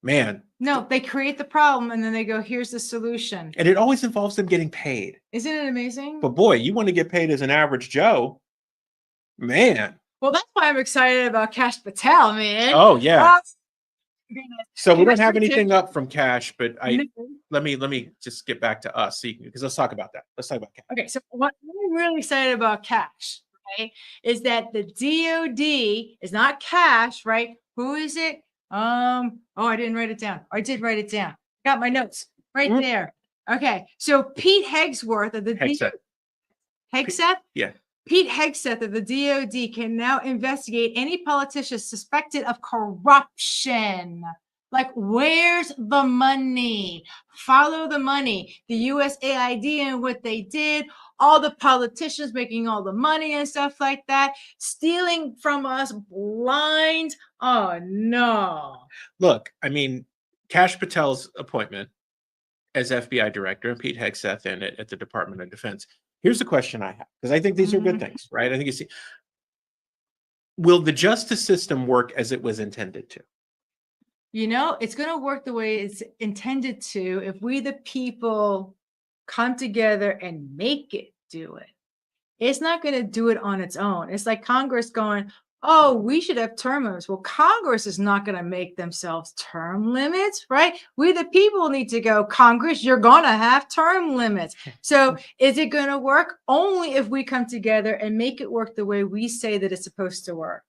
Man. No, they create the problem and then they go, here's the solution. And it always involves them getting paid. Isn't it amazing? But boy, you want to get paid as an average Joe, man. Well, that's why I'm excited about Kash Patel, man. Oh, yeah. So we don't have anything up from Kash, but let me just get back to us because let's talk about that. Let's talk about Kash. Okay, so what I'm really excited about Kash, right, is that the DOD is not Kash, right? Who is it? Oh, I didn't write it down. I did write it down. Got my notes right there. Okay, so Pete Hegseth of the Hegseth? Yeah. Pete Hegseth of the DOD can now investigate any politician suspected of corruption. Like, where's the money? Follow the money. The USAID and what they did, all the politicians making all the money and stuff like that, stealing from us blind. Oh, no. Look, I mean, Kash Patel's appointment as FBI director and Pete Hegseth in it at the Department of Defense. Here's the question I have, because I think these are good things, right? I think you see, will the justice system work as it was intended to? You know, it's going to work the way it's intended to if we, the people, come together and make it do it. It's not going to do it on its own. It's like Congress going, oh, we should have term limits. Well, Congress is not going to make themselves term limits, right? We, the people, need to go, Congress, you're going to have term limits. So is it going to work? Only if we come together and make it work the way we say that it's supposed to work.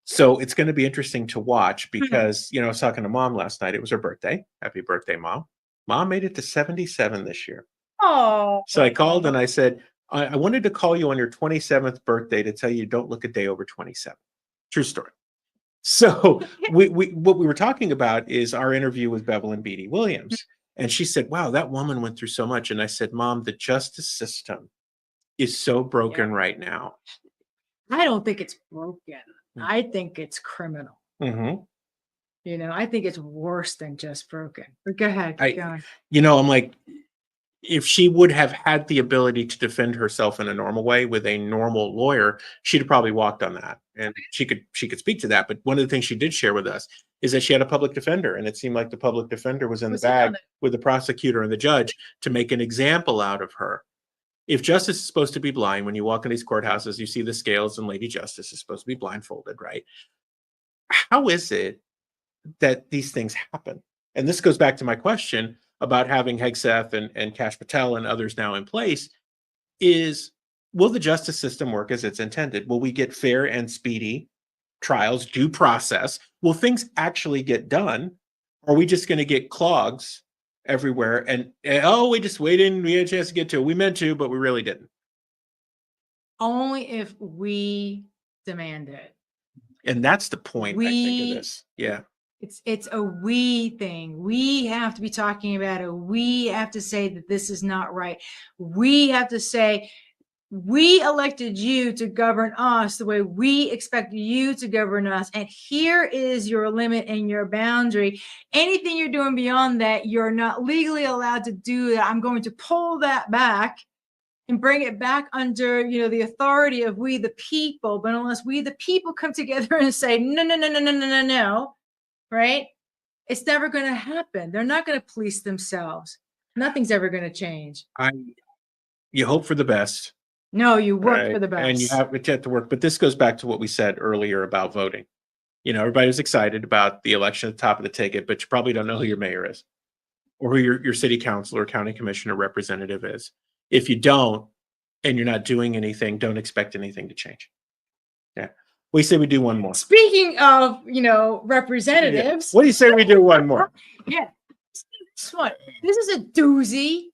So it's going to be interesting to watch because, you know, I was talking to Mom last night. It was her birthday. Happy birthday, Mom. Mom made it to 77 this year. Oh. So I called and I said, I wanted to call you on your 27th birthday to tell you don't look a day over 27. True story. So what we were talking about is our interview with Bevelyn Beatty Williams. And she said, wow, that woman went through so much. And I said, Mom, the justice system is so broken right now. I don't think it's broken. I think it's criminal. You know, I think it's worse than just broken. But go ahead. Keep going. You know, I'm like, if she would have had the ability to defend herself in a normal way with a normal lawyer, she'd have probably walked on that. And she could speak to that. But one of the things she did share with us is that she had a public defender. And it seemed like the public defender was in the bag with the prosecutor and the judge to make an example out of her. If justice is supposed to be blind, when you walk in these courthouses, you see the scales and Lady Justice is supposed to be blindfolded, right? How is it that these things happen? And this goes back to my question about having Hegseth and Kash Patel and others now in place is, will the justice system work as it's intended? Will we get fair and speedy trials, due process? Will things actually get done? Or are we just going to get clogs everywhere and oh, we just waited, we had a chance to get to it. We meant to, but we really didn't. Only if we demand it. And that's the point, I think, of this. Yeah. It's a we thing. We have to be talking about it. We have to say that this is not right. We have to say, we elected you to govern us the way we expect you to govern us. And here is your limit and your boundary. Anything you're doing beyond that, you're not legally allowed to do that. I'm going to pull that back and bring it back under, you know, the authority of we the people. But unless we the people come together and say, no, no, no, no, no, no, no, no, right? It's never going to happen. They're not going to police themselves. Nothing's ever going to change. You hope for the best. No, you work for the best. And you have to work. But this goes back to what we said earlier about voting. You know, everybody was excited about the election at the top of the ticket, but you probably don't know who your mayor is or who your city council or county commissioner representative is. If you don't, and you're not doing anything, don't expect anything to change. Yeah. We say we do one more. Speaking of, you know, representatives. Yeah. What do you say we do one more? Yeah. What? This is a doozy.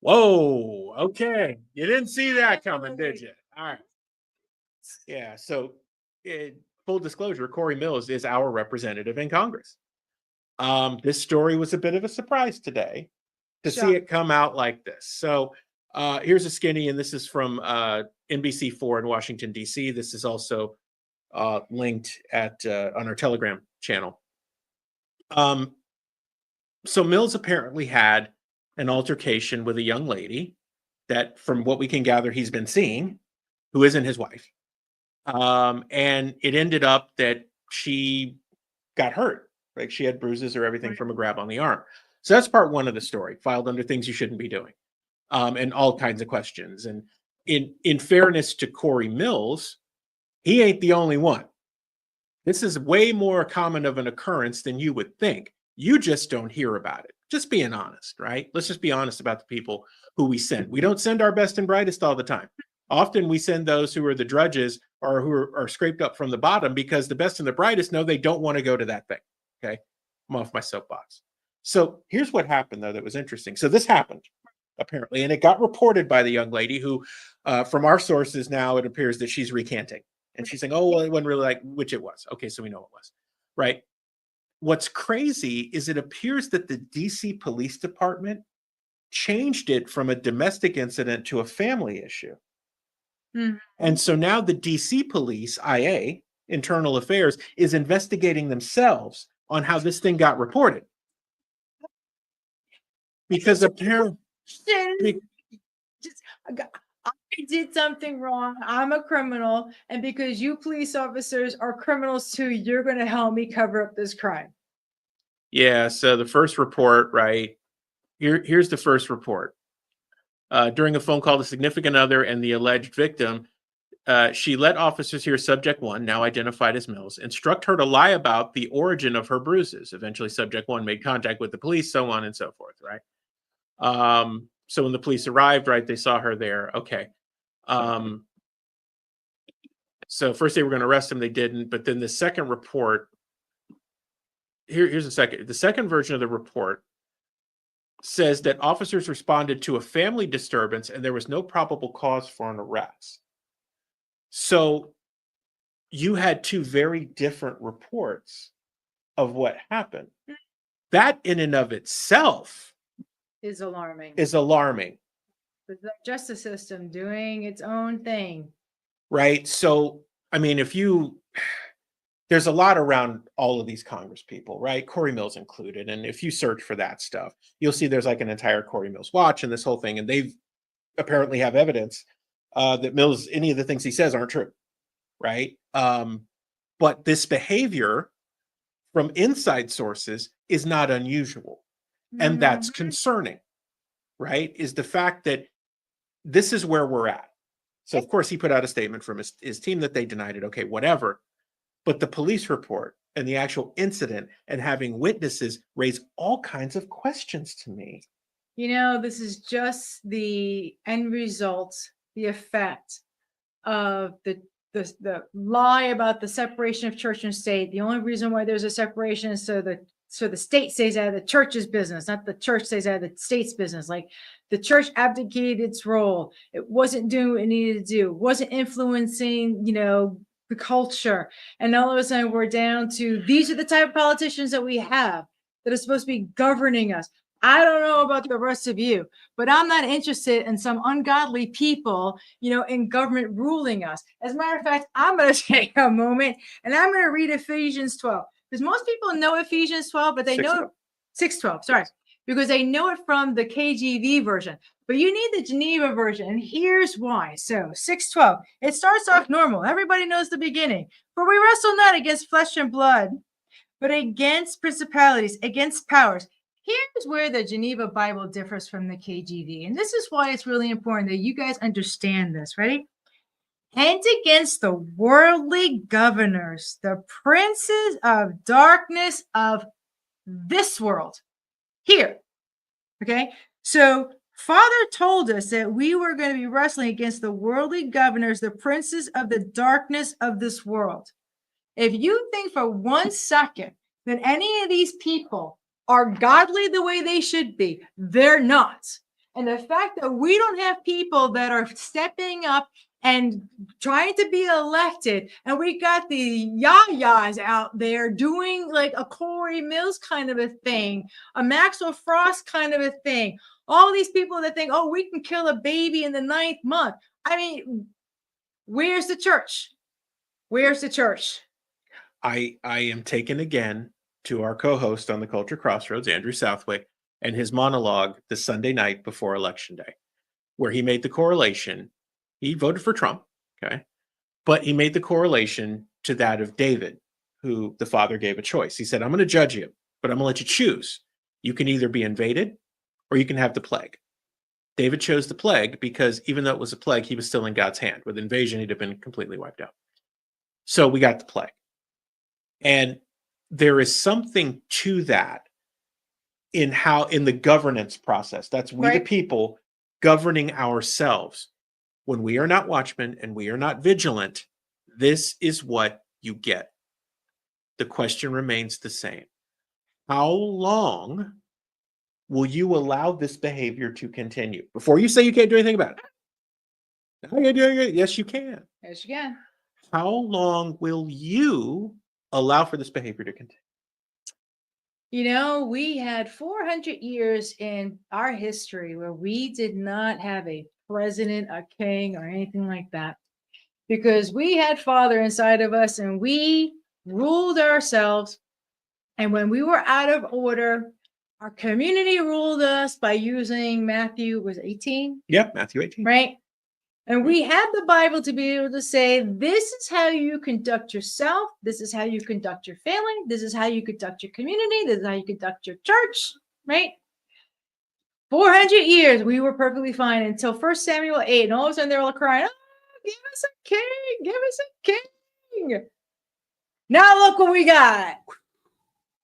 Whoa. Okay. You didn't see that coming, did you? All right. Yeah. So, full disclosure, Corey Mills is our representative in Congress. This story was a bit of a surprise today to see it come out like this. So, here's a skinny, and this is from NBC4 in Washington, D.C. This is also linked at on our Telegram channel. So Mills apparently had an altercation with a young lady that, from what we can gather, he's been seeing, who isn't his wife. And it ended up that she got hurt. Like, she had bruises or everything from a grab on the arm. So that's part one of the story, filed under things you shouldn't be doing, and all kinds of questions. And in fairness to Corey Mills, he ain't the only one. This is way more common of an occurrence than you would think. You just don't hear about it. Just being honest, right? Let's just be honest about the people who we send. We don't send our best and brightest all the time. Often we send those who are the drudges or who are scraped up from the bottom, because the best and the brightest know they don't want to go to that thing. Okay. I'm off my soapbox. So here's what happened, though, that was interesting. So this happened, apparently, and it got reported by the young lady who, from our sources now, it appears that she's recanting. And she's saying, oh, well, it wasn't really like, which it was. Okay, so we know it was, right? What's crazy is it appears that the DC Police Department changed it from a domestic incident to a family issue. Mm-hmm. And so now the DC Police, IA, Internal Affairs, is investigating themselves on how this thing got reported. Because apparently... I did something wrong. I'm a criminal. And because you police officers are criminals too, you're going to help me cover up this crime. Yeah. So the first report, right? Here's the first report. During a phone call to significant other and the alleged victim, she let officers hear subject one, now identified as Mills, instruct her to lie about the origin of her bruises. Eventually, subject one made contact with the police, so on and so forth, right? So when the police arrived, right, they saw her there. Okay. So first they were going to arrest him, they didn't. But then the second report, here's the second version of the report says that officers responded to a family disturbance and there was no probable cause for an arrest. So you had two very different reports of what happened. That in and of itself is alarming. The justice system doing its own thing. Right. So, I mean, there's a lot around all of these Congress people, right? Corey Mills included. And if you search for that stuff, you'll see there's like an entire Corey Mills watch and this whole thing. And they've apparently have evidence that Mills, any of the things he says aren't true. Right. But this behavior from inside sources is not unusual. And that's concerning, right? Is the fact that this is where we're at. So, of course, he put out a statement from his team that they denied it. Okay, whatever. But the police report and the actual incident and having witnesses raise all kinds of questions to me. You know, this is just the end result, the effect of the lie about the separation of church and state. The only reason why there's a separation is so the state stays out of the church's business, not the church stays out of the state's business. Like, the church abdicated its role. It wasn't doing what it needed to do. It wasn't influencing, the culture. And all of a sudden we're down to, these are the type of politicians that we have that are supposed to be governing us. I don't know about the rest of you, but I'm not interested in some ungodly people, in government ruling us. As a matter of fact, I'm going to take a moment and I'm going to read Ephesians 12. Because most people know Ephesians 12, but they know 6:12, sorry, because they know it from the KJV version. But you need the Geneva version, and here's why. So 6:12, it starts off normal. Everybody knows the beginning. For we wrestle not against flesh and blood, but against principalities, against powers. Here's where the Geneva Bible differs from the KJV. And this is why it's really important that you guys understand this, ready? And against the worldly governors, the princes of darkness of this world. Here. Okay. So Father told us that we were going to be wrestling against the worldly governors, the princes of the darkness of this world. If you think for 1 second that any of these people are godly the way they should be. They're not. And the fact that we don't have people that are stepping up and trying to be elected, and we got the yayas out there doing like a Corey Mills kind of a thing, a Maxwell Frost kind of a thing. All these people that think, oh, we can kill a baby in the 9th month. I mean, where's the church? Where's the church? I am taken again to our co-host on the Culture Crossroads, Andrew Southwick, and his monologue the Sunday night before Election Day, where he made the correlation. He voted for Trump, okay? But he made the correlation to that of David, who the father gave a choice. He said, I'm going to judge you, but I'm going to let you choose. You can either be invaded or you can have the plague. David chose the plague because even though it was a plague, he was still in God's hand. With invasion, he'd have been completely wiped out. So we got the plague. And there is something to that in the governance process. That's we the people governing ourselves. When we are not watchmen and we are not vigilant, this is what you get. The question remains the same. How long will you allow this behavior to continue? Before you say you can't do anything about it. Yes, you can. Yes, you can. How long will you allow for this behavior to continue? You know, we had 400 years in our history where we did not have a president, a king, or anything like that, because we had Father inside of us and we ruled ourselves. And when we were out of order, our community ruled us by using Matthew, was 18? Yep, Matthew 18. Right? And we had the Bible to be able to say, this is how you conduct yourself. This is how you conduct your family. This is how you conduct your community. This is how you conduct your church, right? 400 years, we were perfectly fine until 1 Samuel 8. And all of a sudden, they're all crying, oh, give us a king. Give us a king. Now look what we got.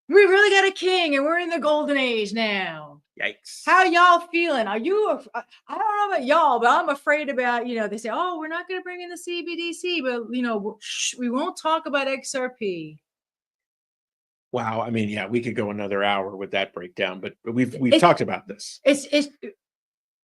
We really got a king, and we're in the golden age now. Yikes. How y'all feeling? Are you, I don't know about y'all, but I'm afraid about, they say, oh, we're not going to bring in the CBDC, but, we won't talk about XRP. Wow. I mean, yeah, we could go another hour with that breakdown, but we've talked about this. It's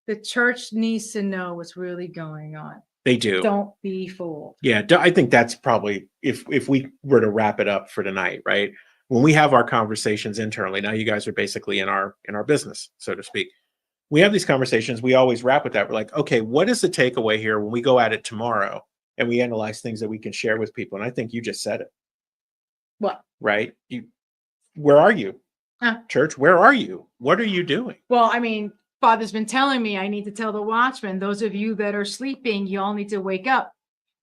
the church needs to know what's really going on. They do. Don't be fooled. Yeah. I think that's probably, if we were to wrap it up for tonight, right? When we have our conversations internally, now you guys are basically in our business, so to speak. We have these conversations. We always wrap with that. We're like, okay, what is the takeaway here when we go at it tomorrow and we analyze things that we can share with people? And I think you just said it. What? Right? Where are you? Church, where are you? What are you doing? Well, I mean, Father's been telling me I need to tell the Watchmen, those of you that are sleeping, you all need to wake up.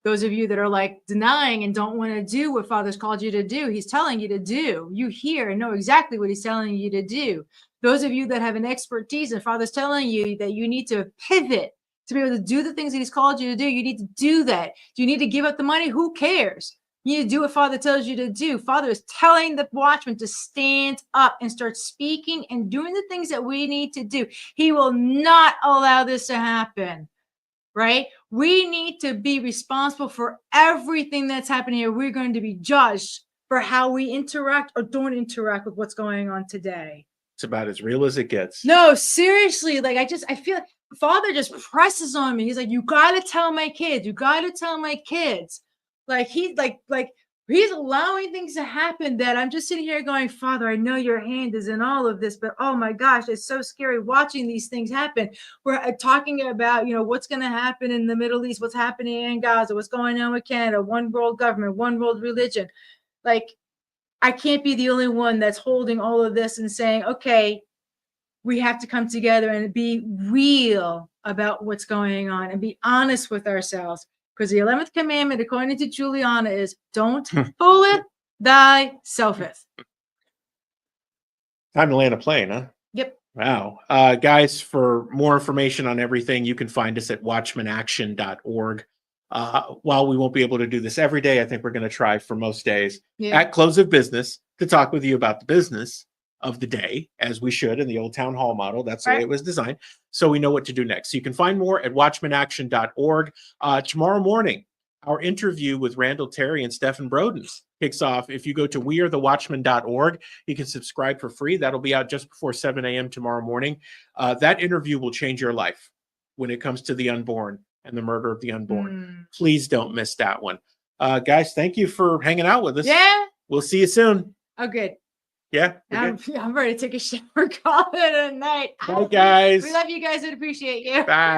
Those of you that are like denying and don't want to do what Father's called you to do, he's telling you to do. You hear and know exactly what he's telling you to do. Those of you that have an expertise and Father's telling you that you need to pivot to be able to do the things that he's called you to do, you need to do that. Do you need to give up the money? Who cares? You need to do what Father tells you to do. Father is telling the Watchmen to stand up and start speaking and doing the things that we need to do. He will not allow this to happen. Right? We need to be responsible for everything that's happening here. We're going to be judged for how we interact or don't interact with what's going on today. It's about as real as it gets. No, seriously. Like, I feel like Father just presses on me. He's like, you got to tell my kids. You got to tell my kids. Like, he's allowing things to happen that I'm just sitting here going, Father, I know your hand is in all of this, but oh my gosh, it's so scary watching these things happen. We're talking about, what's going to happen in the Middle East, what's happening in Gaza, what's going on with Canada, one world government, one world religion. Like, I can't be the only one that's holding all of this and saying, okay, we have to come together and be real about what's going on and be honest with ourselves. Because the 11th commandment, according to Juliana, is don't fooleth thyselfeth. Time to land a plane, huh? Yep. Wow. Guys, for more information on everything, you can find us at watchmenaction.org. While we won't be able to do this every day, I think we're going to try for most days at close of business to talk with you about the business of the day, as we should in the old town hall model. That's the way it was designed. So we know what to do next. So you can find more at watchmenaction.org. Tomorrow morning, our interview with Randall Terry and Stephen Broden kicks off. If you go to wearethewatchmen.org, you can subscribe for free. That'll be out just before 7 a.m. tomorrow morning. That interview will change your life when it comes to the unborn and the murder of the unborn. Please don't miss that one. Guys, thank you for hanging out with us. Yeah. We'll see you soon. Oh, good. Yeah. I'm ready to take a shower. Call it a night. Bye, guys. We love you guys and appreciate you. Bye.